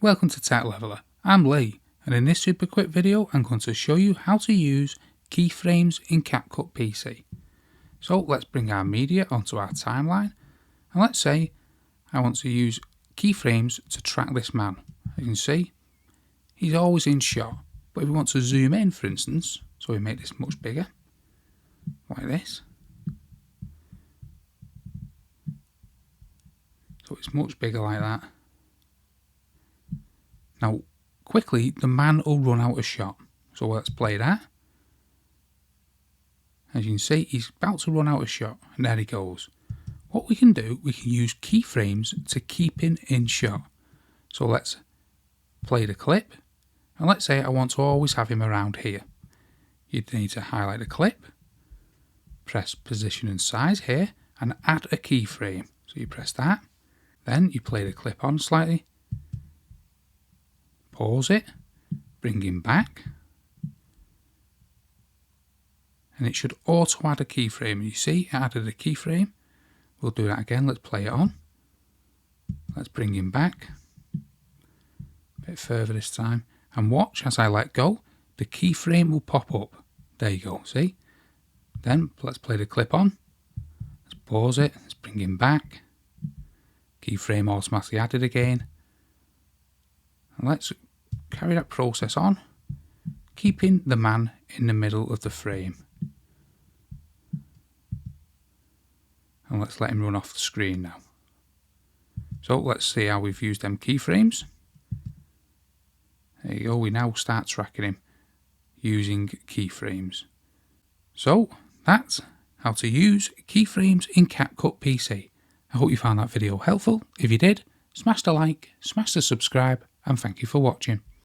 Welcome to Tech Leveler. I'm Lee, and in this super quick video I'm going to show you how to use keyframes in CapCut PC. So let's bring our media onto our timeline, and let's say I want to use keyframes to track this man. As you can see, he's always in shot, but if we want to zoom in, for instance, so we make this much bigger, like this. So it's much bigger like that. Now, quickly, the man will run out of shot. So let's play that. As you can see, he's about to run out of shot, and there he goes. What we can do, we can use keyframes to keep him in shot. So let's play the clip, and let's say I want to always have him around here. You'd need to highlight the clip, press position and size here, and add a keyframe. So you press that, then you play the clip on slightly, pause it, bring him back, and it should auto add a keyframe. You see it added a keyframe. We'll do that again. Let's play it on. Let's bring him back a bit further this time, and watch as I let go, the keyframe will pop up. There you go, see? Then let's play the clip on. Let's pause it, let's bring him back. Keyframe automatically added again. And let's carry that process on, keeping the man in the middle of the frame. And let's let him run off the screen now. So let's see how we've used them keyframes. There you go, we now start tracking him using keyframes. So that's how to use keyframes in CapCut PC. I hope you found that video helpful. If you did, smash the like, smash the subscribe, and thank you for watching.